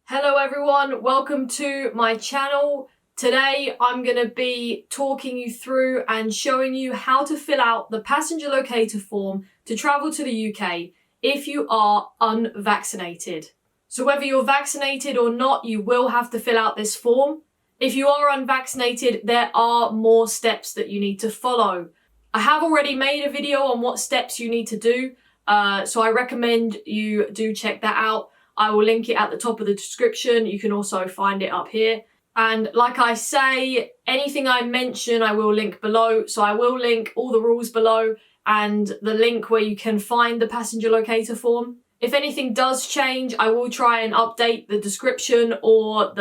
Hello everyone, welcome to my channel. Today I'm going to be talking you through and showing you how to fill out the passenger locator form to travel to the UK if you are unvaccinated. So whether you're vaccinated or not, you will have to fill out this form. If you are unvaccinated, there are more steps that you need to follow. I have already made a video on what steps you need to do, so I recommend you do check that out. I will link it at the top of the description. You can also find it up here. And like I say, anything I mention, I will link below. So I will link all the rules below and the link where you can find the passenger locator form. If anything does change, I will try and update the description or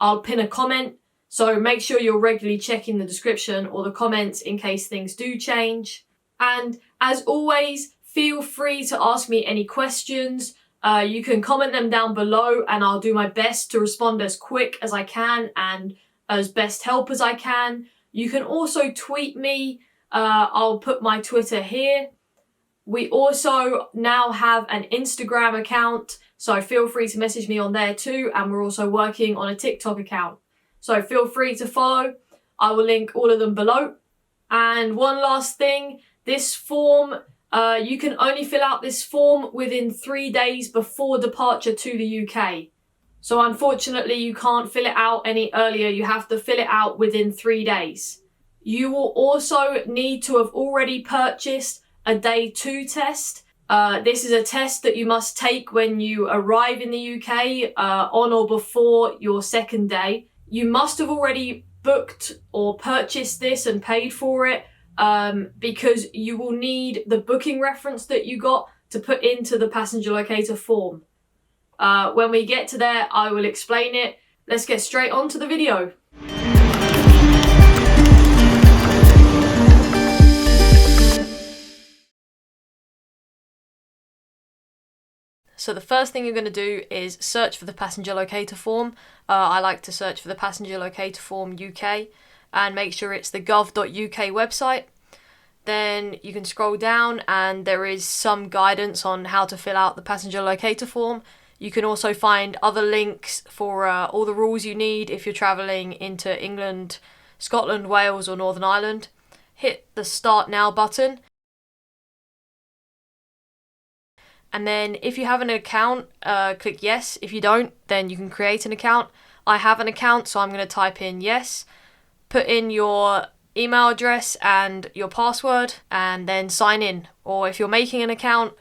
I'll pin a comment. So make sure you're regularly checking the description or the comments in case things do change. And as always, feel free to ask me any questions. You can comment them down below and I'll do my best to respond as quick as I can and as best help as I can. You can also tweet me. I'll put my Twitter here. We also now have an Instagram account, so feel free to message me on there too. And we're also working on a TikTok account. So feel free to follow. I will link all of them below. And one last thing, this form, you can only fill out this form within 3 days before departure to the UK. So unfortunately, you can't fill it out any earlier. You have to fill it out within 3 days. You will also need to have already purchased a day 2 test. This is a test that you must take when you arrive in the UK on or before your second day. You must have already booked or purchased this and paid for it. Because you will need the booking reference that you got to put into the passenger locator form. When we get to there, I will explain it. Let's get straight on to the video. So the first thing you're going to do is search for the passenger locator form. I like to search for the passenger locator form UK and make sure it's the gov.uk website. Then you can scroll down and there is some guidance on how to fill out the passenger locator form. You can also find other links for all the rules you need if you're travelling into England, Scotland, Wales or Northern Ireland. Hit the Start Now button. And then if you have an account, click yes. If you don't, then you can create an account. I have an account, so I'm going to type in yes. Put in your email address and your password and then sign in. Or if you're making an account,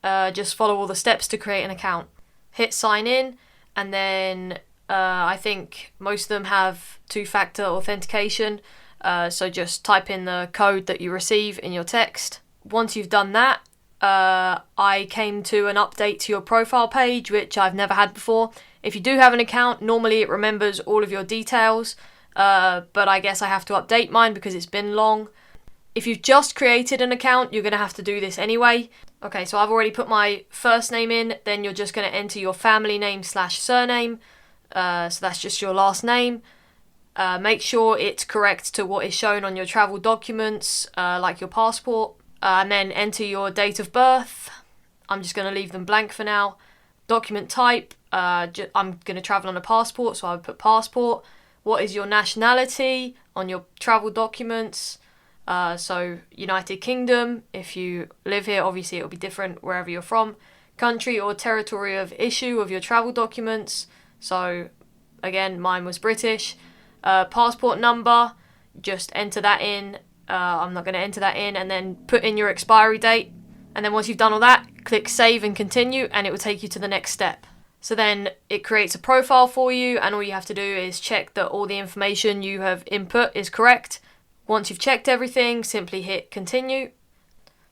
just follow all the steps to create an account. Hit sign in and then I think most of them have 2-factor authentication. So just type in the code that you receive in your text. Once you've done that, I came to an update to your profile page, which I've never had before. If you do have an account, normally it remembers all of your details, but I guess I have to update mine because it's been long. If you've just created an account, you're going to have to do this anyway. Okay, so I've already put my first name in, then you're just going to enter your family name / surname, so that's just your last name. Make sure it's correct to what is shown on your travel documents, like your passport. And then enter your date of birth. I'm just going to leave them blank for now. Document type. I'm going to travel on a passport, so I would put passport. What is your nationality on your travel documents? So United Kingdom. If you live here, obviously it will be different wherever you're from. Country or territory of issue of your travel documents. So again, mine was British. Passport number. Just enter that in. I'm not going to enter that in, and then put in your expiry date. And then once you've done all that, click save and continue and it will take you to the next step. So then it creates a profile for you and all you have to do is check that all the information you have input is correct. Once you've checked everything, simply hit continue.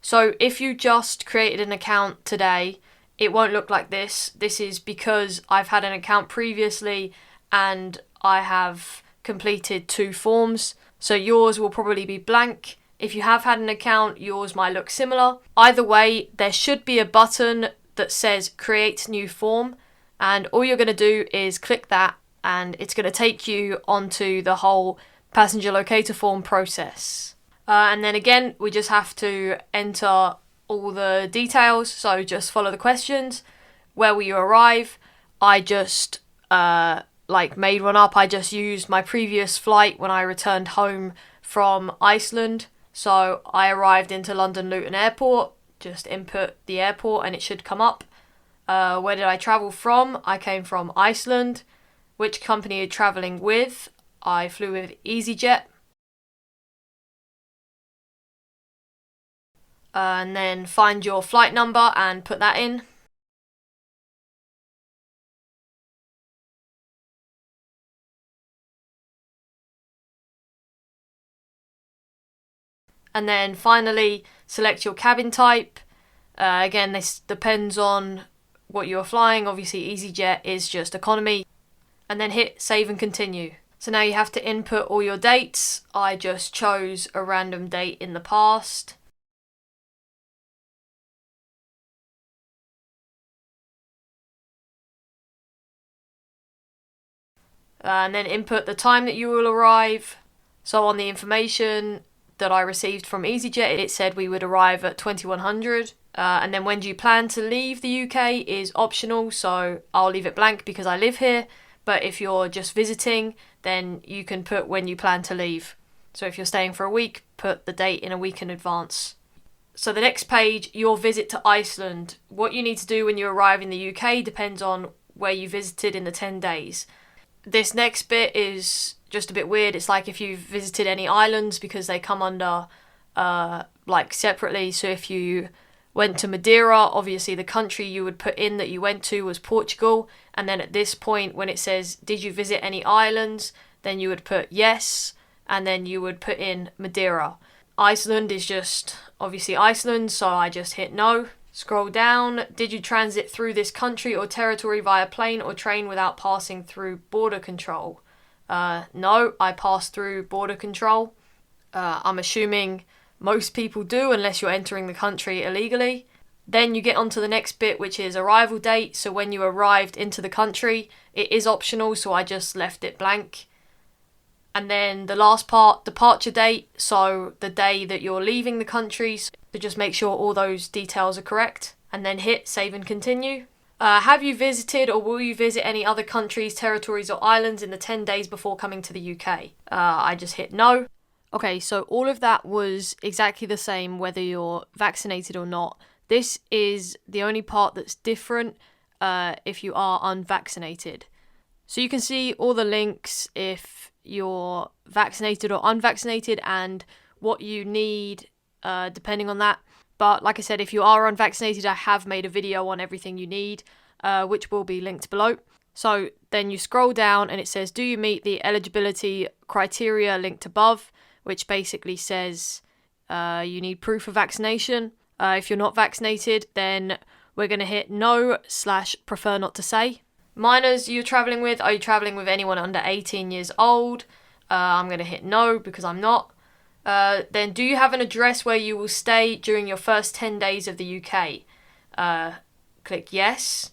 So if you just created an account today, it won't look like this. This is because I've had an account previously and I have completed 2 forms. So yours will probably be blank. If you have had an account, yours might look similar. Either way, there should be a button that says create new form. And all you're going to do is click that and it's going to take you onto the whole passenger locator form process. And then again, we just have to enter all the details. So just follow the questions. Where will you arrive? I just made one up. I just used my previous flight when I returned home from Iceland. So I arrived into London Luton Airport, just input the airport and it should come up. Where did I travel from? I came from Iceland. Which company are you travelling with? I flew with EasyJet. And then find your flight number and put that in. And then finally, select your cabin type. Again, this depends on what you're flying. Obviously, EasyJet is just economy. And then hit save and continue. So now you have to input all your dates. I just chose a random date in the past. And then input the time that you will arrive. So on the information that I received from EasyJet, it said we would arrive at 2100. And then when do you plan to leave the UK is optional, so I'll leave it blank because I live here. But if you're just visiting, then you can put when you plan to leave. So if you're staying for a week, put the date in a week in advance. So the next page, your visit to Iceland. What you need to do when you arrive in the UK depends on where you visited in the 10 days. This next bit is just a bit weird. It's like if you've visited any islands because they come under separately. So if you went to Madeira, obviously the country you would put in that you went to was Portugal. And then at this point, when it says, did you visit any islands? Then you would put yes, and then you would put in Madeira. Iceland is just obviously Iceland, so I just hit no. Scroll down. Did you transit through this country or territory via plane or train without passing through border control? No, I passed through border control. I'm assuming most people do unless you're entering the country illegally. Then you get onto the next bit, which is arrival date. So when you arrived into the country, it is optional, so I just left it blank. And then the last part, departure date, so the day that you're leaving the country. So just make sure all those details are correct. And then hit save and continue. Have you visited or will you visit any other countries, territories or islands in the 10 days before coming to the UK? I just hit no. Okay, so all of that was exactly the same whether you're vaccinated or not. This is the only part that's different if you are unvaccinated. So you can see all the links if you're vaccinated or unvaccinated and what you need depending on that. But like I said, if you are unvaccinated, I have made a video on everything you need, which will be linked below. So then you scroll down and it says, do you meet the eligibility criteria linked above, which basically says you need proof of vaccination. If you're not vaccinated, then we're going to hit no/prefer not to say. Minors you're travelling with, are you travelling with anyone under 18 years old? I'm going to hit no because I'm not. Then do you have an address where you will stay during your first 10 days of the UK? Click yes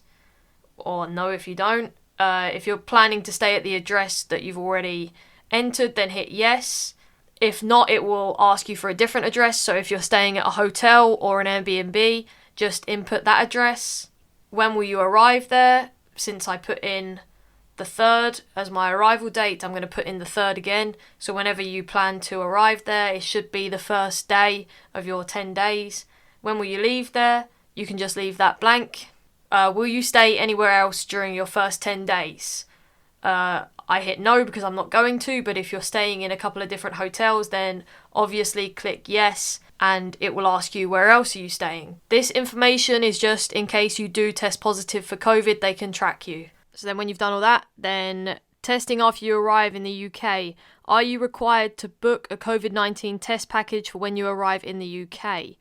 or no if you don't. If you're planning to stay at the address that you've already entered, then hit yes. If not, it will ask you for a different address. So if you're staying at a hotel or an Airbnb, just input that address. When will you arrive there? Since I put in the 3rd as my arrival date, I'm going to put in the 3rd again. So whenever you plan to arrive there, it should be the first day of your 10 days. When will you leave there? You can just leave that blank. Will you stay anywhere else during your first 10 days? I hit no because I'm not going to, but if you're staying in a couple of different hotels, then obviously click yes and it will ask you where else are you staying. This information is just in case you do test positive for COVID, they can track you. So then when you've done all that, then testing after you arrive in the UK. Are you required to book a COVID-19 test package for when you arrive in the UK?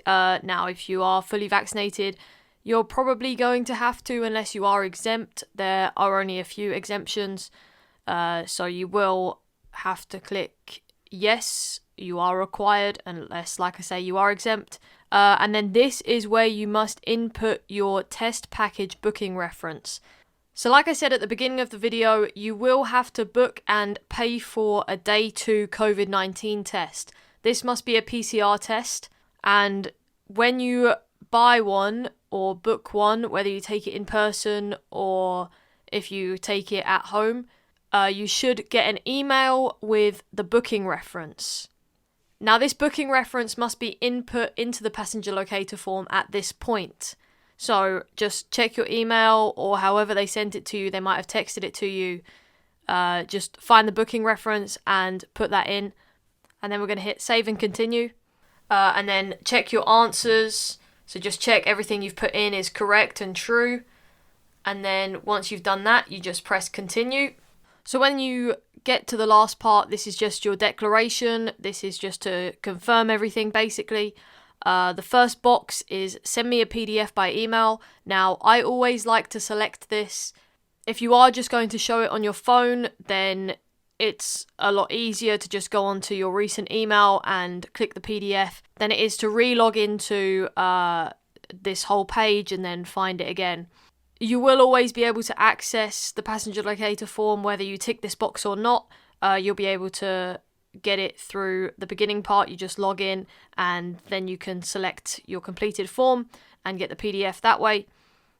Now, if you are fully vaccinated, you're probably going to have to unless you are exempt. There are only a few exemptions. So you will have to click yes, you are required, unless, like I say, you are exempt. And then this is where you must input your test package booking reference. So like I said at the beginning of the video, you will have to book and pay for a day 2 COVID-19 test. This must be a PCR test. And when you buy one or book one, whether you take it in person or if you take it at home, you should get an email with the booking reference. Now, this booking reference must be input into the passenger locator form at this point. So just check your email, or however they sent it to you, they might have texted it to you. Just find the booking reference and put that in. And then we're going to hit save and continue. And then check your answers. So just check everything you've put in is correct and true. And then once you've done that, you just press continue. So when you get to the last part, this is just your declaration. This is just to confirm everything, basically. The first box is send me a PDF by email. Now, I always like to select this. If you are just going to show it on your phone, then it's a lot easier to just go onto your recent email and click the PDF than it is to re-log into this whole page and then find it again. You will always be able to access the passenger locator form whether you tick this box or not. You'll be able to get it through the beginning part. You just log in and then you can select your completed form and get the PDF that way.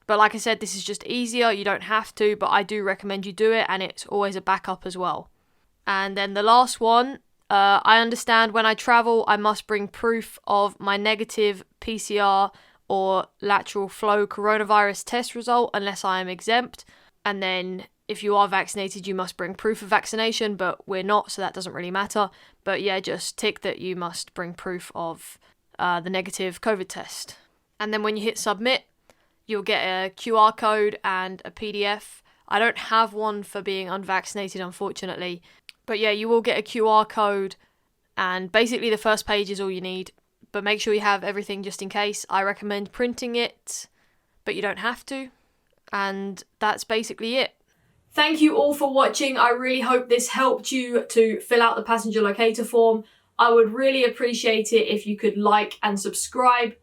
But like I said, this is just easier. You don't have to, but I do recommend you do it, and it's always a backup as well. And then the last one, I understand when I travel, I must bring proof of my negative PCR or lateral flow coronavirus test result unless I am exempt. And then if you are vaccinated, you must bring proof of vaccination, but we're not, so that doesn't really matter. But yeah, just tick that you must bring proof of the negative COVID test. And then when you hit submit, you'll get a QR code and a PDF. I don't have one for being unvaccinated, unfortunately. But yeah, you will get a QR code, and basically the first page is all you need. But make sure you have everything just in case. I recommend printing it, but you don't have to. And that's basically it. Thank you all for watching. I really hope this helped you to fill out the passenger locator form. I would really appreciate it if you could like and subscribe.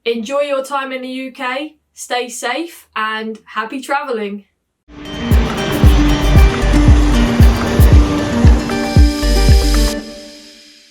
Enjoy your time in the UK, stay safe, and happy travelling.